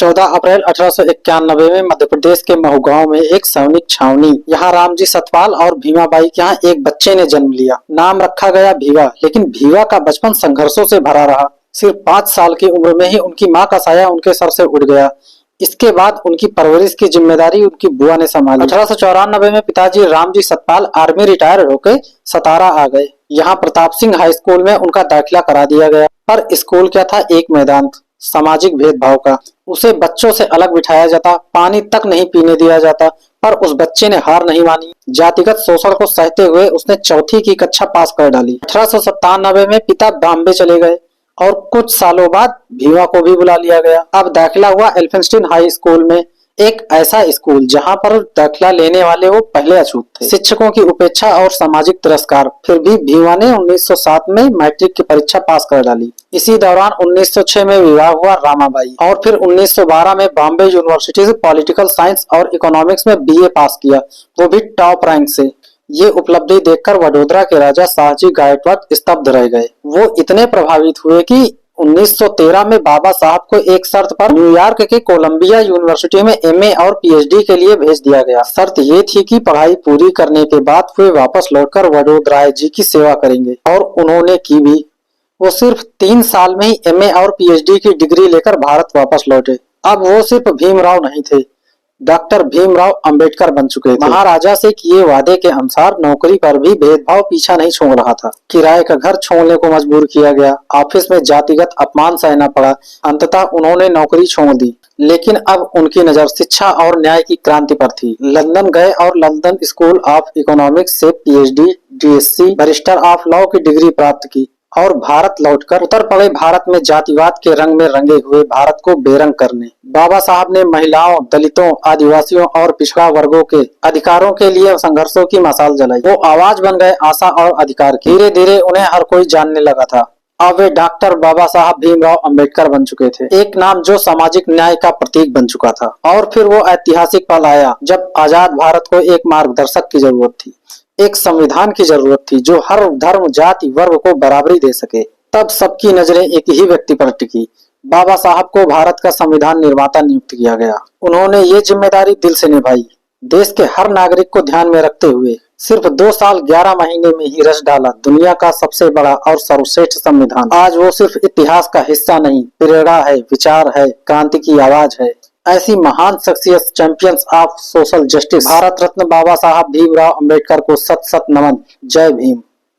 14 अप्रैल 1891 में मध्य प्रदेश के महू गांव में एक सैनिक छावनी, यहाँ रामजी सतपाल और भीमाबाई के यहाँ एक बच्चे ने जन्म लिया। नाम रखा गया भीवा, लेकिन भीवा का बचपन संघर्षों से भरा रहा। सिर्फ 5 साल की उम्र में ही उनकी माँ का साया उनके सर से उठ गया। इसके बाद उनकी परवरिश की जिम्मेदारी उनकी बुआ ने संभाली। 1894 में पिताजी रामजी सतपाल आर्मी रिटायर होकर सतारा आ गए। यहाँ प्रताप सिंह हाई स्कूल में उनका दाखिला करा दिया गया, पर स्कूल क्या था, एक मैदान सामाजिक भेदभाव का। उसे बच्चों से अलग बिठाया जाता, पानी तक नहीं पीने दिया जाता, पर उस बच्चे ने हार नहीं मानी। जातिगत शोषण को सहते हुए उसने चौथी की कक्षा पास कर डाली। 1897 में पिता बॉम्बे चले गए और कुछ सालों बाद भीमा को भी बुला लिया गया। अब दाखिला हुआ एल्फिंस्टन हाई स्कूल में, एक ऐसा स्कूल जहां पर दाखिला लेने वाले वो पहले अछूत थे। शिक्षकों की उपेक्षा और सामाजिक तिरस्कार, फिर भी भीमा ने 1907 में मैट्रिक की परीक्षा पास कर डाली। इसी दौरान 1906 में विवाह हुआ रामाबाई और फिर 1912 में बॉम्बे यूनिवर्सिटी से पॉलिटिकल साइंस और इकोनॉमिक्स में बीए पास किया, वो भी टॉप रैंक से। ये उपलब्धि देखकर वडोदरा के राजा शाहजी गायकवाड़ स्तब्ध रह गए। वो इतने प्रभावित हुए कि 1913 में बाबा साहब को एक शर्त पर न्यूयॉर्क के कोलंबिया यूनिवर्सिटी में एमए और पीएचडी के लिए भेज दिया गया। शर्त ये थी कि पढ़ाई पूरी करने के बाद वे वापस लौटकर वडोदराय जी की सेवा करेंगे, और उन्होंने की भी। वो सिर्फ 3 साल में ही एमए और पीएचडी की डिग्री लेकर भारत वापस लौटे। अब वो सिर्फ भीमराव नहीं थे, डॉक्टर भीमराव अंबेडकर बन चुके थे। महाराजा से किए वादे के अनुसार नौकरी पर भी भेदभाव पीछा नहीं छोड़ रहा था। किराए का घर छोड़ने को मजबूर किया गया, ऑफिस में जातिगत अपमान सहना पड़ा। अंततः उन्होंने नौकरी छोड़ दी, लेकिन अब उनकी नजर शिक्षा और न्याय की क्रांति पर थी। लंदन गए और लंदन स्कूल ऑफ इकोनॉमिक्स से PhD, DSC, barrister of law की डिग्री प्राप्त की और भारत लौटकर उतर पड़े भारत में जातिवाद के रंग में रंगे हुए भारत को बेरंग करने। बाबा साहब ने महिलाओं, दलितों, आदिवासियों और पिछड़ा वर्गों के अधिकारों के लिए संघर्षों की मशाल जलाई। वो आवाज बन गए आशा और अधिकार की। धीरे धीरे उन्हें हर कोई जानने लगा था। अब वे डॉक्टर बाबा साहब भीमराव अंबेडकर बन चुके थे, एक नाम जो सामाजिक न्याय का प्रतीक बन चुका था। और फिर वो ऐतिहासिक पल आया जब आजाद भारत को एक मार्गदर्शक की जरूरत थी, एक संविधान की जरूरत थी जो हर धर्म, जाति, वर्ग को बराबरी दे सके। तब सबकी नजरें एक ही व्यक्ति पर टिकी। बाबा साहब को भारत का संविधान निर्माता नियुक्त किया गया। उन्होंने ये जिम्मेदारी दिल से निभाई, देश के हर नागरिक को ध्यान में रखते हुए। सिर्फ 2 साल 11 महीने में ही रच डाला दुनिया का सबसे बड़ा और सर्वश्रेष्ठ संविधान। आज वो सिर्फ इतिहास का हिस्सा नहीं, प्रेरणा है, विचार है, क्रांति की आवाज है। ऐसी महान शख्सियत, champions of social justice, Bharat Ratna Baba Saheb Bhimrao Ambedkar को सत सत नमन। जय भीम।